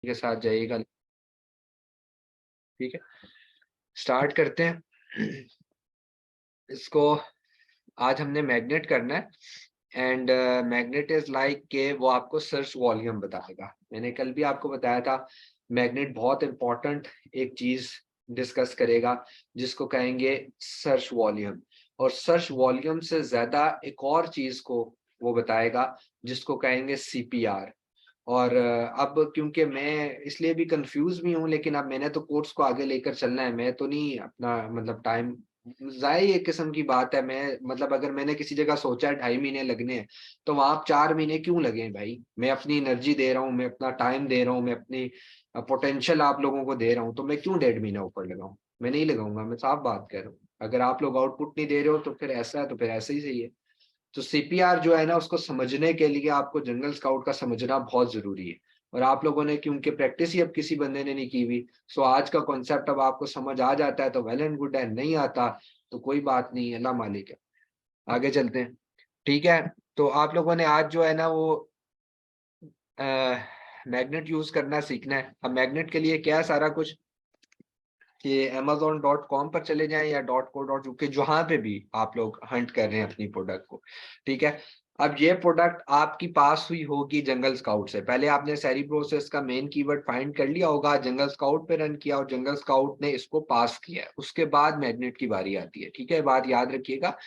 के साथ जाइएगा। ठीक है, स्टार्ट करते हैं इसको। आज हमने मैग्नेट करना है एंड मैग्नेट इज लाइक के वो आपको सर्च वॉल्यूम बताएगा। मैंने कल भी आपको बताया था मैग्नेट बहुत इंपॉर्टेंट एक चीज डिस्कस करेगा जिसको कहेंगे सर्च वॉल्यूम, और सर्च वॉल्यूम से ज्यादा एक और चीज को वो बताएगा जिसको कहेंगे सीपीआर। और अब क्योंकि मैं इसलिए भी कंफ्यूज भी हूँ, लेकिन अब मैंने तो कोर्स को आगे लेकर चलना है, मैं तो नहीं अपना मतलब टाइम जाए, एक किस्म की बात है। मैं मतलब अगर मैंने किसी जगह सोचा है 2.5 महीने लगने हैं, तो वहां 4 महीने क्यों लगे भाई? मैं अपनी एनर्जी दे रहा हूँ, मैं अपना टाइम दे रहा हूँ, मैं अपनी पोटेंशियल आप लोगों को दे रहा हूँ, तो मैं क्यों 1.5 महीना ऊपर लगाऊं? मैं नहीं लगाऊंगा, मैं साफ बात कर रहा हूँ। अगर आप लोग आउटपुट नहीं दे रहे हो तो फिर ऐसा है, तो फिर ऐसा ही सही है। तो सीपीआर जो है ना, उसको समझने के लिए आपको जंगल स्काउट का समझना बहुत जरूरी है। और आप लोगों ने क्योंकि प्रैक्टिस ही अब किसी बंदे ने नहीं की हुई, सो आज का कॉन्सेप्ट अब आपको समझ आ जाता है तो वेल एंड गुड है, नहीं आता तो कोई बात नहीं, अल्लाह मालिक है। आगे चलते हैं। ठीक है, तो आप लोगों ने आज जो है ना वो मैग्नेट यूज करना सीखना है। अब मैग्नेट के लिए क्या है सारा कुछ, कि amazon.com पर चले जाएं या .co.uk, जहां पे भी आप लोग हंट कर रहे हैं अपनी प्रोडक्ट को। ठीक है, अब ये प्रोडक्ट आपकी पास हुई होगी जंगल स्काउट से। पहले आपने सेरिब्रो से इसका मेन कीवर्ड फाइंड कर लिया होगा, जंगल स्काउट पे रन किया और जंगल स्काउट ने इसको पास किया है, उसके बाद मैग्नेट की बारी आती है। ठीक है, बात याद रखिएगा।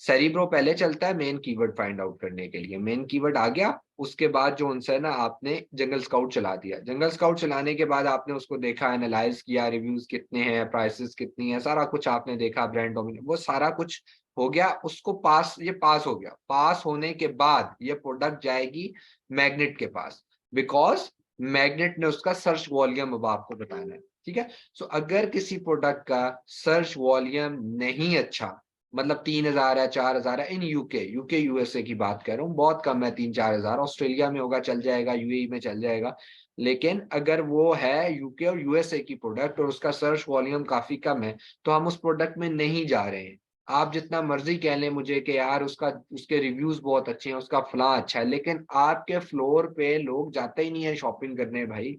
सेरिब्रो पहले चलता है मेन कीवर्ड फाइंड आउट करने के लिए, मेन कीवर्ड आ गया, उसके बाद जो उनसे है ना आपने जंगल स्काउट चला दिया। जंगल स्काउट चलाने के बाद आपने उसको देखा, एनालाइज किया, रिव्यूज कितने हैं, प्राइसेस कितनी है, सारा कुछ आपने देखा, ब्रांड डोमिनेट, वो सारा कुछ हो गया। उसको पास, ये पास हो गया। पास होने के बाद ये प्रोडक्ट जाएगी मैग्नेट के पास, बिकॉज मैग्नेट ने उसका सर्च वॉल्यूम अब आपको बताना है। ठीक है, सो अगर किसी प्रोडक्ट का सर्च वॉल्यूम नहीं अच्छा, मतलब 3,000 है, 4,000 है, इन यूके यूके यूएसए की बात कर रहा हूँ, बहुत कम है 3-4 हजार, ऑस्ट्रेलिया में होगा चल जाएगा, यूएई में चल जाएगा। लेकिन अगर वो है यूके और यूएसए की प्रोडक्ट और उसका सर्च वॉल्यूम काफी कम है, तो हम उस प्रोडक्ट में नहीं जा रहे हैं। आप जितना मर्जी कह लें मुझे कि यार उसका, उसके रिव्यूज बहुत अच्छे हैं, उसका फला अच्छा है, लेकिन आपके फ्लोर पे लोग जाते ही नहीं है शॉपिंग करने भाई।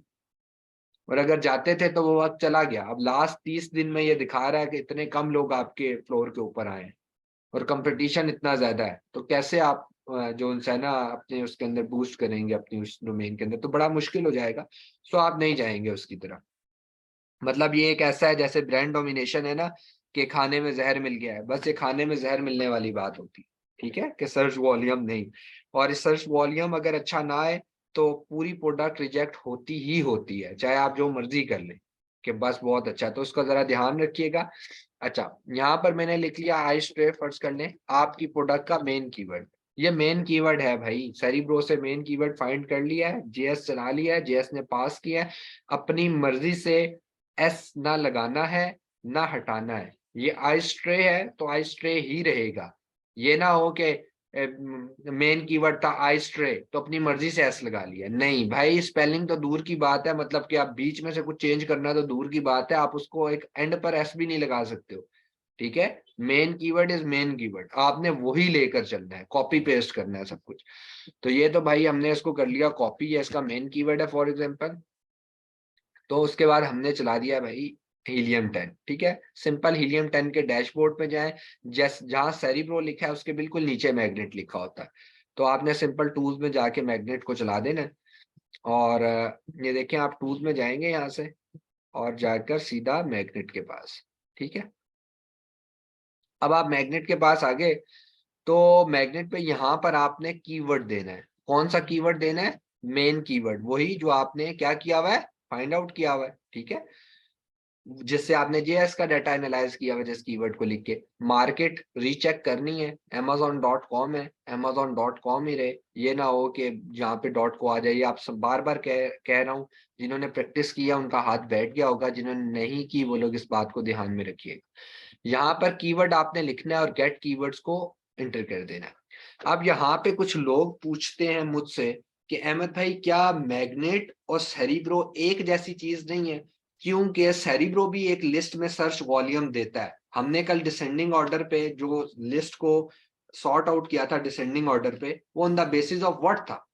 और अगर जाते थे तो वो वक्त चला गया। अब लास्ट 30 दिन में ये दिखा रहा है कि इतने कम लोग आपके फ्लोर के ऊपर आए हैं और कंपटीशन इतना ज्यादा है, तो कैसे आप जो उनसे है ना अपने उसके अंदर बूस्ट करेंगे अपनी उस डोमेन के अंदर? तो बड़ा मुश्किल हो जाएगा। सो आप नहीं जाएंगे उसकी तरफ। मतलब ये एक ऐसा है जैसे ब्रांड डोमिनेशन है ना, कि खाने में जहर मिल गया है, बस ये खाने में जहर मिलने वाली बात होती है। ठीक है, कि सर्च वॉल्यूम नहीं, और इस सर्च वॉल्यूम अगर अच्छा ना आए तो पूरी प्रोडक्ट रिजेक्ट होती ही होती है, चाहे आप जो मर्जी कर लें कि बस बहुत अच्छा है। तो उसका जरा ध्यान रखिएगा। अच्छा, यहाँ पर मैंने लिख लिया आई स्ट्रे, फर्ज कर लें आपकी प्रोडक्ट का मेन कीवर्ड। ये मेन कीवर्ड है भाई, सेरिब्रो से मेन कीवर्ड फाइंड कर लिया है, जेएस चला लिया है, जेएस ने पास किया है। अपनी मर्जी से एस ना लगाना है ना हटाना है। ये आई स्ट्रे है तो आई स्ट्रे ही रहेगा। ये ना हो कि मेन कीवर्ड था आई स्ट्रे तो अपनी मर्जी से एस लगा लिया, नहीं भाई, स्पेलिंग तो दूर की बात है, मतलब कि आप बीच में से कुछ चेंज करना तो दूर की बात है, आप उसको एक एंड पर एस भी नहीं लगा सकते हो। ठीक है, main keyword is main keyword, आपने वही लेकर चलना है, कॉपी पेस्ट करना है सब कुछ। तो ये तो भाई हमने इसको कर लिया कॉपी, है इसका मेन कीवर्ड है फॉर एग्जांपल। तो उसके बाद हमने चला दिया भाई हीलियम 10। ठीक है, सिंपल हीलियम 10 के डैशबोर्ड पे जाएं, जहां सेरिब्रो लिखा है उसके बिल्कुल नीचे मैग्नेट लिखा होता है। तो आपने सिंपल टूल्स में जाके मैग्नेट को चला देना है। और ये देखें, आप टूल्स में जाएंगे यहाँ से और जाकर सीधा मैग्नेट के पास। ठीक है, अब आप मैग्नेट के पास आ गए, तो मैग्नेट पे यहाँ पर आपने कीवर्ड देना है। कौन सा कीवर्ड देना है? मेन कीवर्ड, वही जो आपने क्या किया हुआ है, फाइंड आउट किया हुआ है। ठीक है, जिससे आपने जेएस का डाटा एनालाइज किया हुआ, जिस कीवर्ड को लिख के मार्केट रीचेक करनी है। amazon.com है, amazon.com ही रहे, ये ना हो कि जहाँ पे डॉट को आ जाइए। आप सब बार बार कह रहा हूँ, जिन्होंने प्रैक्टिस किया उनका हाथ बैठ गया होगा, जिन्होंने नहीं की वो लोग इस बात को ध्यान में रखिएगा। यहाँ पर कीवर्ड आपने लिखना है और गेट कीवर्ड्स को एंटर कर देना है। अब यहाँ पे कुछ लोग पूछते हैं मुझसे कि अहमद भाई क्या मैग्नेट और सेरिब्रो एक जैसी चीज नहीं है? क्योंकि सेरिब्रो भी एक लिस्ट में सर्च वॉल्यूम देता है। हमने कल डिसेंडिंग ऑर्डर पे जो लिस्ट को सॉर्ट आउट किया था, डिसेंडिंग ऑर्डर पे, वो on the basis of what था?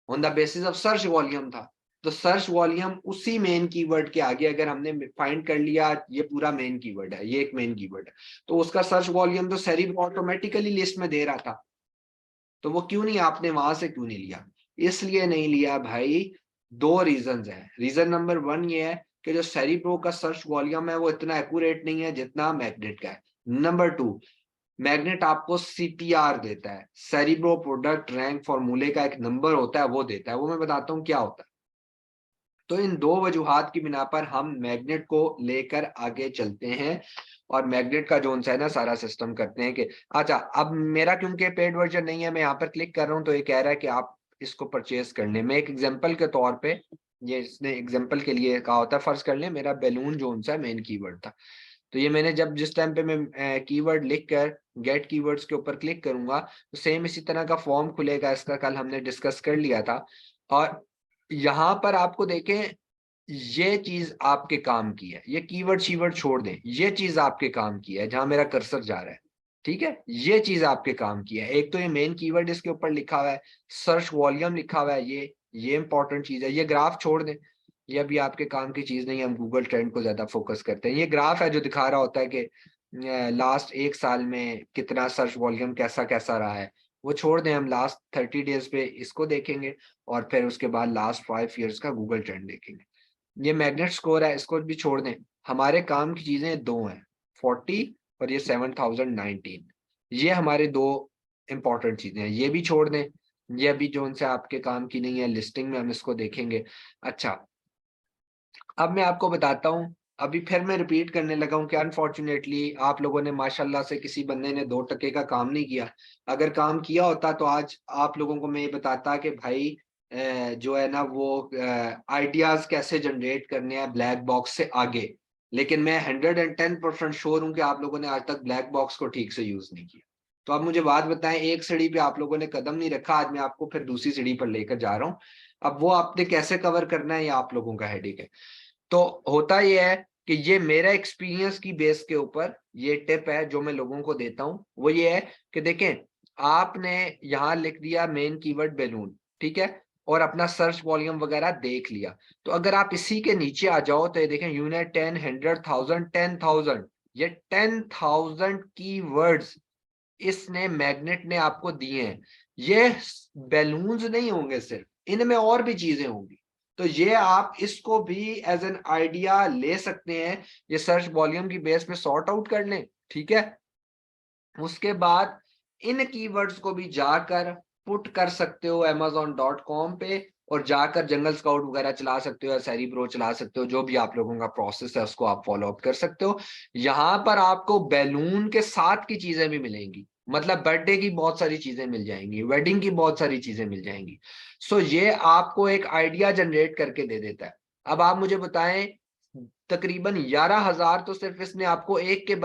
On the basis of search volume था। तो सर्च वॉल्यूम उसी मेन कीवर्ड के आगे अगर हमने फाइंड कर लिया ये पूरा मेन कीवर्ड है, ये एक मेन कीवर्ड है, तो उसका सर्च वॉल्यूम तो सेरिब्रो ऑटोमेटिकली लिस्ट में दे रहा था, तो वो क्यों नहीं, आपने वहां से क्यों नहीं लिया? इसलिए नहीं लिया भाई, दो रीजंस है। रीजन नंबर वन ये है कि जो सेरिब्रो का सर्च वॉल्यूम है वो इतना एक्यूरेट नहीं है जितना मैग्नेट का है। नंबर टू, मैग्नेट आपको सीपीआर देता है, सेरिब्रो प्रोडक्ट रैंक फॉर्मूले का एक नंबर होता है वो देता है, वो मैं बताता हूँ क्या होता है। तो इन दो वजूहात की बिना पर हम मैग्नेट को लेकर आगे चलते हैं और मैग्नेट का जोन सा है ना सारा सिस्टम करते हैं कि अच्छा, अब मेरा क्योंकि पेड वर्जन नहीं है, मैं यहाँ पर क्लिक कर रहा हूँ तो ये कह रहा है कि आप इसको परचेज करने में, एक एग्जांपल के तौर पे, ये इसने एग्जांपल के लिए कहा होता है, फर्ज कर लें मेरा बैलून जोन सा मेन कीवर्ड था, तो ये मैंने जब जिस टाइम पे मैं कीवर्ड लिख कर गेट कीवर्ड्स के ऊपर क्लिक करूंगा तो सेम इसी तरह का फॉर्म खुलेगा, इसका कल हमने डिस्कस कर लिया था। और यहाँ पर आपको देखें, ये चीज आपके काम की है, ये कीवर्ड शीवर्ड छोड़ दें, ये चीज आपके काम की है जहां मेरा कर्सर जा रहा है, ठीक है, ये चीज आपके काम की है। एक तो ये मेन कीवर्ड इसके ऊपर लिखा हुआ है, सर्च वॉल्यूम लिखा हुआ है, ये इंपॉर्टेंट चीज है। ये ग्राफ छोड़ दें, ये भी आपके काम की चीज नहीं है, हम गूगल ट्रेंड को ज्यादा फोकस करते हैं। ये ग्राफ है जो दिखा रहा होता है कि लास्ट एक साल में कितना सर्च वॉल्यूम कैसा कैसा रहा है, वो छोड़ दें, हम लास्ट 30 डेज पे इसको देखेंगे और फिर उसके बाद लास्ट 5 ईयर्स का गूगल ट्रेंड देखेंगे। ये मैग्नेट स्कोर है, इसको भी छोड़ दें, हमारे काम की चीजें दो हैं, 40 और ये 7019, ये हमारे दो इंपॉर्टेंट चीजें हैं, ये भी छोड़ दें, ये अभी जो उनसे आपके काम की नहीं है, लिस्टिंग में हम इसको देखेंगे। अच्छा, अब मैं आपको बताता हूँ, अभी फिर मैं रिपीट करने लगा हूँ कि अनफॉर्चुनेटली आप लोगों ने माशाल्लाह से किसी बंदे ने 2 टके का काम नहीं किया। अगर काम किया होता तो आज आप लोगों को मैं ये बताता कि भाई जो है ना वो आइडियाज कैसे जनरेट करने हैं ब्लैक बॉक्स से आगे। लेकिन मैं 110% श्योर हूँ कि आप लोगों ने आज तक ब्लैक बॉक्स को ठीक से यूज नहीं किया। तो आप मुझे बात बताएं, एक सीढ़ी पे आप लोगों ने कदम नहीं रखा, आज मैं आपको फिर दूसरी सीढ़ी पर लेकर जा रहा हूँ। अब वो आपने कैसे कवर करना है ये आप लोगों का हेडेक है। तो होता यह है कि ये मेरा एक्सपीरियंस की बेस के ऊपर ये टिप है जो मैं लोगों को देता हूं, वो ये है कि देखें, आपने यहां लिख दिया मेन कीवर्ड बैलून, ठीक है, और अपना सर्च वॉल्यूम वगैरह देख लिया। तो अगर आप इसी के नीचे आ जाओ तो ये देखें, यूनिट 10, 100,000, 10,000, ये 10,000 कीवर्ड्स इसने मैग्नेट ने आपको दिए हैं। ये बैलून्स नहीं होंगे सिर्फ, इनमें और भी चीजें होंगी। तो ये आप इसको भी एज एन आइडिया ले सकते हैं, ये सर्च वॉल्यूम की बेस पे सॉर्ट आउट कर लें, ठीक है। उसके बाद इन कीवर्ड्स को भी जाकर पुट कर सकते हो amazon.com पे, और जाकर जंगल स्काउट वगैरह चला सकते हो या सेरिब्रो चला सकते हो, जो भी आप लोगों का प्रोसेस है उसको आप फॉलो अप कर सकते हो। यहाँ पर आपको बैलून के साथ की चीजें भी मिलेंगी, मतलब बर्थडे की बहुत सारी चीजें मिल जाएंगी, वेडिंग की बहुत सारी चीजें मिल जाएंगी। सो ये आपको एक आइडिया जनरेट करके दे देता है। अब आप मुझे बताएं, तकरीबन 11,000 तो सिर्फ इसने आपको एक के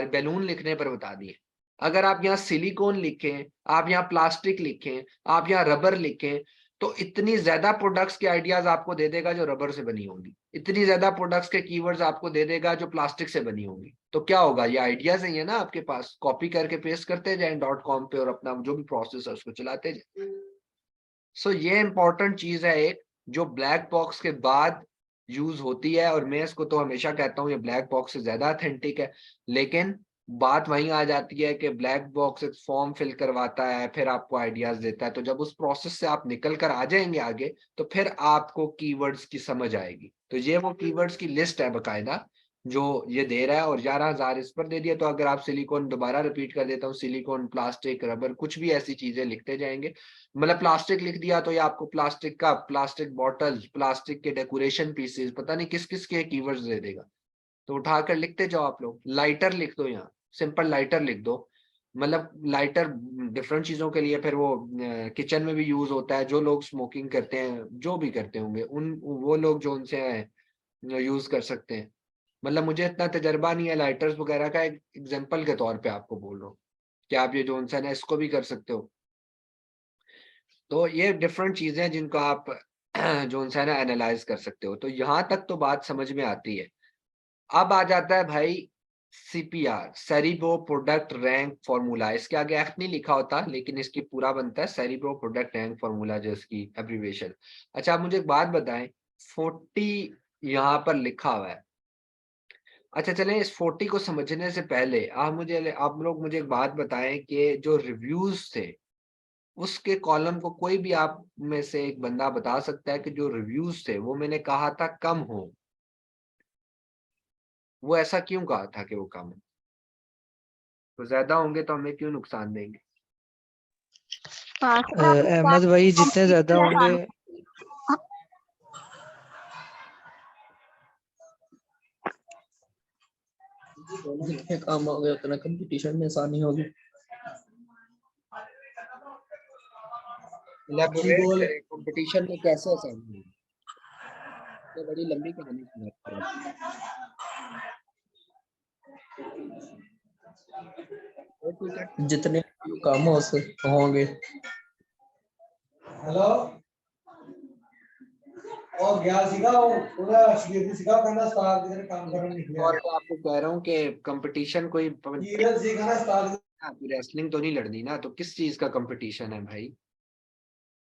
बैलून लिखने पर बता दिए। अगर आप यहाँ सिलिकॉन लिखें, आप यहाँ प्लास्टिक लिखें, आप यहाँ रबर लिखें, तो इतनी ज्यादा प्रोडक्ट्स के आइडियाज आपको दे देगा जो रबर से बनी होंगी, इतनी ज्यादा प्रोडक्ट्स के कीवर्ड्स आपको दे देगा जो प्लास्टिक से बनी होंगी। तो क्या होगा, ये आइडियाज ही है ना आपके पास, कॉपी करके पेस्ट करते जाए .com पे और अपना जो भी प्रोसेस है उसको चलाते जाए। सो ये इंपॉर्टेंट चीज है एक, जो ब्लैक बॉक्स के बाद यूज होती है, और मैं इसको तो हमेशा कहता हूँ ये ब्लैक बॉक्स से ज्यादा अथेंटिक है। लेकिन बात वहीं आ जाती है कि ब्लैक बॉक्स एक फॉर्म फिल करवाता है, फिर आपको आइडियाज देता है, तो जब उस प्रोसेस से आप निकल कर आ जाएंगे आगे, तो फिर आपको कीवर्ड्स की समझ आएगी। तो ये वो कीवर्ड्स की लिस्ट है बकायदा जो ये दे रहा है, और 11,000 इस पर दे दिया। तो अगर आप सिलिकॉन, दोबारा रिपीट कर देता हूँ, सिलिकॉन, प्लास्टिक, रबर, कुछ भी ऐसी चीजें लिखते जाएंगे, मतलब प्लास्टिक लिख दिया तो ये आपको प्लास्टिक का, प्लास्टिक बॉटल, प्लास्टिक के डेकोरेशन पीसेस, पता नहीं किस किस के कीवर्ड्स दे देगा। तो उठाकर लिखते जाओ आप लोग। लाइटर लिख दो, यहाँ सिंपल लाइटर लिख दो, मतलब लाइटर डिफरेंट चीजों के लिए, फिर वो किचन में भी यूज होता है, जो लोग स्मोकिंग करते हैं, जो भी करते होंगे उन वो लोग जो उनसे यूज कर सकते हैं। मतलब मुझे इतना तजर्बा नहीं है लाइटर्स वगैरह का, एक एग्जाम्पल के तौर पे आपको बोल रहा हूँ कि आप ये जो है ना इसको भी कर सकते हो। तो ये डिफरेंट चीजें हैं जिनको आप जो है ना एनालाइज कर सकते हो। तो यहाँ तक तो बात समझ में आती है। अब आ जाता है भाई CPR, cerebro product rank formula, इसके आगे एफ नहीं लिखा होता लेकिन इसकी पूरा बनता है सेरिब्रो प्रोडक्ट रैंक फॉर्मूला, जो इसकी एब्रीविएशन। अच्छा, आप मुझे एक बात बताएं, 40 यहाँ पर लिखा हुआ है। अच्छा चलें, इस 40 को समझने से पहले आप लोग मुझे एक बात बताएं कि जो रिव्यूज थे उसके कॉलम को कोई भी आप में से एक बंदा बता सकता है कि जो रिव्यूज थे वो मैंने कहा था कम हो, वो ऐसा क्यों कहा था कि वो कम हो? तो ज्यादा होंगे तो हमें क्यों नुकसान देंगे? अहमद भाई जितने ज्यादा होंगे जितने काम हो गए उतना कंपटीशन में आसानी होगी। इलैबोरेट करें, कंपटीशन में कैसे आसानी होगी? ये बड़ी लंबी कहानी सुनाता हूँ। और ठीक है, जितने काम हो होंगे। हेलो और गया सिखाओ पूरा शिगिर्द सिखाओ करना स्टार की तरह काम करने निकले और मैं आपको कह रहा हूँ कि कंपटीशन कोई ये सीखना स्टार रेसलिंग तो नहीं लड़नी ना, तो किस चीज का कंपटीशन है भाई?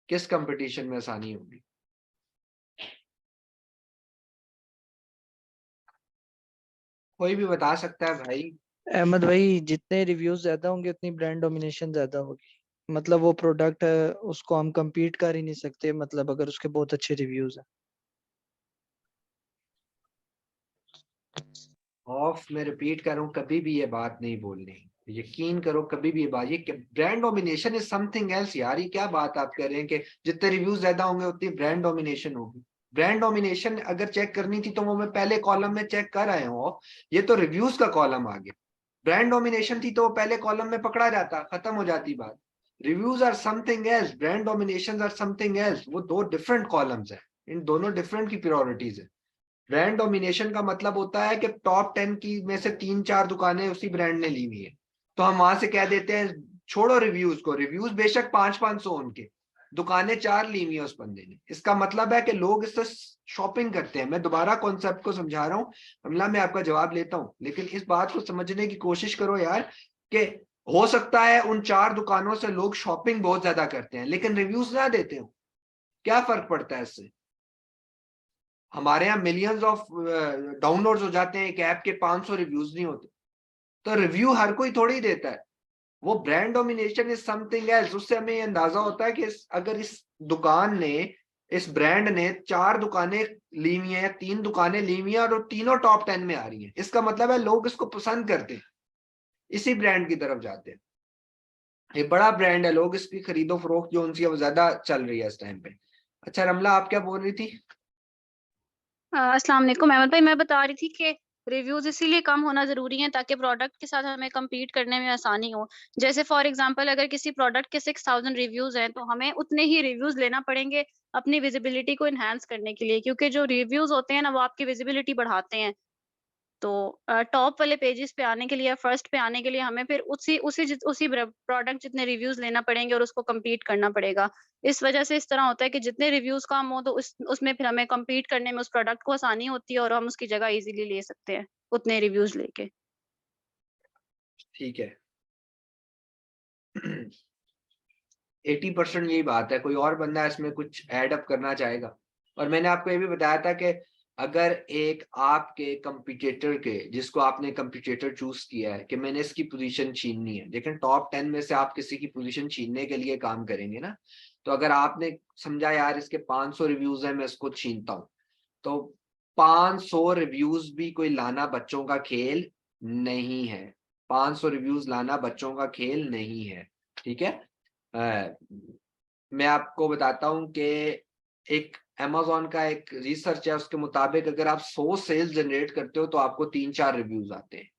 किस कंपटीशन में आसानी होगी? कोई भी बता सकता है भाई? अहमद भाई जितने रिव्यूज ज्यादा होंगे उतनी ब्रांड डोमिनेशन ज्यादा होगी। मतलब वो प्रोडक्ट उसको हम compete कर ही नहीं सकते, मतलब अगर उसके बहुत अच्छे रिव्यूज हैं। ऑफ मैं रिपीट कर रहा हूँ, कभी भी ये बात नहीं बोलनी, यकीन करो कभी भी ये बात, ये brand domination is something else यार। ये क्या बात आप कर रहे हैं कि जितने रिव्यूज ज्यादा होंगे उतनी ब्रांड डोमिनेशन होगी? ब्रांड डोमिनेशन अगर चेक करनी थी तो वो मैं पहले कॉलम में चेक कर आया हूँ, ये तो रिव्यूज का कॉलम आ गया। ब्रांड डोमिनेशन थी तो वो पहले कॉलम में पकड़ा जाता, खत्म हो जाती बात। Reviews are something else, brand domination are something else, वो दो डिफरेंट कॉलम्स है, इन दोनों डिफरेंट की प्रायोरिटीज है। ब्रांड डोमिनेशन का मतलब होता है कि टॉप 10 की में से 3-4 दुकानें उसी ब्रांड ने ली हुई है, तो हम वहां से कह देते हैं छोड़ो रिव्यूज को, रिव्यूज बेशक 500-500 उनके, दुकानें 4 ली हुई है उस बंदे ने, इसका मतलब है कि लोग इससे शॉपिंग करते हैं। मैं दोबारा कॉन्सेप्ट को समझा रहा हूँ, हमला मैं आपका जवाब लेता हूँ, लेकिन इस बात को समझने की कोशिश करो यार कि हो सकता है उन 4 दुकानों से लोग शॉपिंग बहुत ज्यादा करते हैं लेकिन रिव्यूज ना देते हो, क्या फर्क पड़ता है इससे? हमारे यहाँ मिलियंस ऑफ डाउनलोड्स हो जाते हैं एक ऐप के, 500 रिव्यूज नहीं होते, तो रिव्यू हर कोई थोड़ी देता है। वो brand domination is something else, उससे हमें ये अंदाजा होता है कि अगर इस दुकान ने, इस ब्रांड ने 4 दुकानें ली हुई हैं, 3 दुकानें ली हुई हैं और वो तीनों टॉप 10 में आ रही हैं, इसका मतलब है लोग इसको पसंद करते हैं, इसी ब्रांड की तरफ जाते हैं। ये बड़ा ब्रांड है, लोग इसकी खरीदो फरोख्त जो उनकी वो ज्यादा चल रही है इस टाइम पे। अच्छा रमला, आप क्या बोल रही थी? अस्सलाम वालेकुम अहमद भाई, मैं बता रही थी कि रिव्यूज इसीलिए कम होना जरूरी है ताकि प्रोडक्ट के साथ हमें compete करने में आसानी हो। जैसे फॉर एग्जांपल अगर किसी प्रोडक्ट के 6000 रिव्यूज हैं तो हमें उतने ही रिव्यूज लेना पड़ेंगे अपनी विजिबिलिटी को इनहेंस करने के लिए, क्योंकि जो रिव्यूज होते हैं ना वो आपकी विजिबिलिटी बढ़ाते हैं। तो टॉप वाले पेजेस पे आने के लिए, फर्स्ट पे आने के लिए हमें फिर उसी प्रोडक्ट जितने रिव्यूज लेना पड़ेंगे और उसको compete करना पड़ेगा। इस वजह से इस तरह होता है कि जितने रिव्यूज कम हो तो उसमें फिर हमें compete करने में उस प्रोडक्ट को आसानी होती है और हम उसकी जगह इजीली ले सकते हैं उतने रिव्यूज लेके। ठीक है। 80% यही बात है, कोई और बंदा इसमें कुछ ऐड अप करना चाहेगा? और मैंने आपको ये भी बताया था कि अगर एक आपके कंपटीटर के, जिसको आपने कंपटीटर चूज किया है कि मैंने इसकी पोजीशन छीननी है, लेकिन टॉप 10 में से आप किसी की पोजीशन छीनने के लिए काम करेंगे ना, तो अगर आपने समझा यार इसके 500 रिव्यूज है मैं इसको छीनता हूँ, तो 500 रिव्यूज भी कोई लाना बच्चों का खेल नहीं है। 500 रिव्यूज लाना बच्चों का खेल नहीं है, ठीक है? मैं आपको बताता हूं कि एक Amazon का एक रिसर्च है, उसके मुताबिक अगर आप 100 सेल्स जनरेट करते हो तो आपको 3-4 रिव्यूज आते हैं।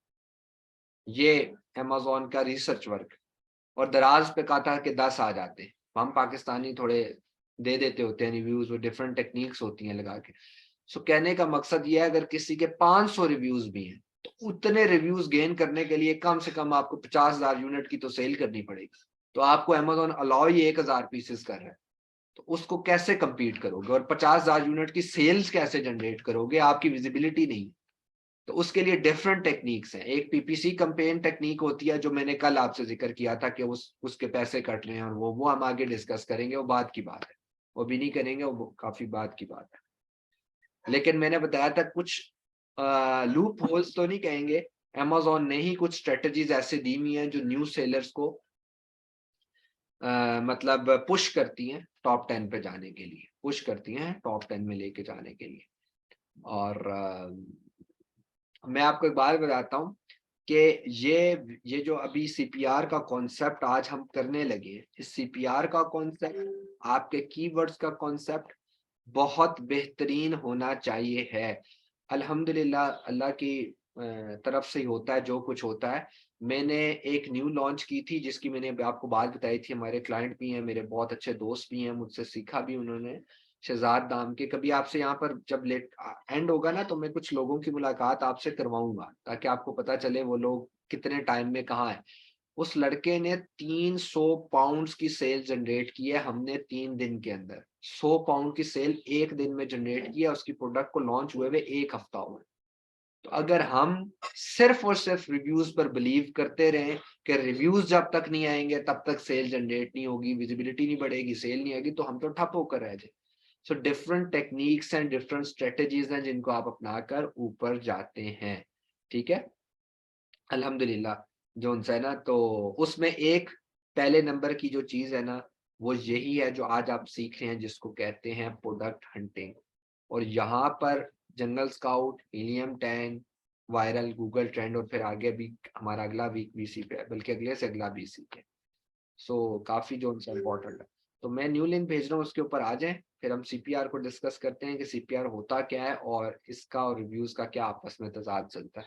ये Amazon का रिसर्च वर्क, और दराज पे कहा था कि 10 आ जाते हैं। हम पाकिस्तानी थोड़े दे देते होते हैं रिव्यूज, वो डिफरेंट टेक्निक्स होती हैं लगा के। सो कहने का मकसद ये है अगर किसी के 500 रिव्यूज भी हैं तो उतने रिव्यूज गेन करने के लिए कम से कम आपको 50,000 यूनिट की तो सेल करनी पड़ेगी। तो आपको अमेजोन अलाउ ही 1000 पीसेस कर रहा है, तो उसको कैसे compete करोगे? और 50,000 यूनिट की सेल्स कैसे जनरेट करोगे? आपकी विजिबिलिटी नहीं। तो उसके लिए डिफरेंट टेक्निक्स हैं। एक पीपीसी कैंपेन टेक्निक होती है जो मैंने कल आपसे जिक्र किया था कि उसके पैसे कट रहे हैं, और वो हम आगे डिस्कस करेंगे, वो बात की बात है, वो भी नहीं करेंगे, वो काफी बात की बात है। लेकिन मैंने बताया था कुछ लूप होल्स तो नहीं कहेंगे, अमेज़न ने ही कुछ स्ट्रेटजीज ऐसे दी हुई हैं जो न्यू सेलर्स को मतलब पुश करती हैं टॉप 10 पे जाने के लिए, पुश करती हैं टॉप 10 में लेके जाने के लिए। और मैं आपको एक बात बताता हूँ कि ये जो अभी सीपीआर का कॉन्सेप्ट आज हम करने लगे हैं, इस सीपीआर का कॉन्सेप्ट, आपके कीवर्ड्स का कॉन्सेप्ट बहुत बेहतरीन होना चाहिए है। अल्हम्दुलिल्लाह अल्लाह की तरफ से ही होता है जो कुछ होता है। मैंने एक न्यू लॉन्च की थी जिसकी मैंने आपको बात बताई थी, हमारे क्लाइंट भी हैं, मेरे बहुत अच्छे दोस्त भी हैं, मुझसे सीखा भी उन्होंने, शहजाद नाम के। कभी आपसे यहाँ पर जब लेट एंड होगा ना तो मैं कुछ लोगों की मुलाकात आपसे करवाऊंगा ताकि आपको पता चले वो लोग कितने टाइम में कहाँ है। उस लड़के ने 300 पाउंड्स की सेल जनरेट की है, हमने 3 दिन के अंदर 100 पाउंड की सेल एक दिन में जनरेट की है। उसकी प्रोडक्ट को लॉन्च हुए हुए 1 हफ्ता हुआ। तो अगर हम सिर्फ और सिर्फ रिव्यूज पर बिलीव करते रहें कि रिव्यूज जब तक नहीं आएंगे तब तक सेल जनरेट नहीं होगी, विजिबिलिटी नहीं बढ़ेगी, सेल नहीं आएगी, तो हम तो ठप होकर रह जाए। So different techniques and different strategies हैं जिनको आप अपनाकर ऊपर जाते हैं। ठीक है, अल्हम्दुलिल्लाह जो उनसे है ना, तो उसमें एक पहले नंबर की जो चीज है ना वो यही है जो आज आप सीख रहे हैं, जिसको कहते हैं प्रोडक्ट हंटिंग। और यहाँ पर जंगल scout, helium 10, viral, Google trend, और फिर आगे भी हमारा अगला वीक बीसी पे है, बल्कि अगले से अगला बीसी पे। सो काफी जो उनसे इम्पोर्टेंट है। तो मैं न्यू लिंक भेज रहा हूँ, उसके ऊपर आ जाएं, फिर हम सीपीआर को डिस्कस करते हैं कि सीपीआर होता क्या है और इसका और रिव्यूज का क्या आपस में तजाद चलता है।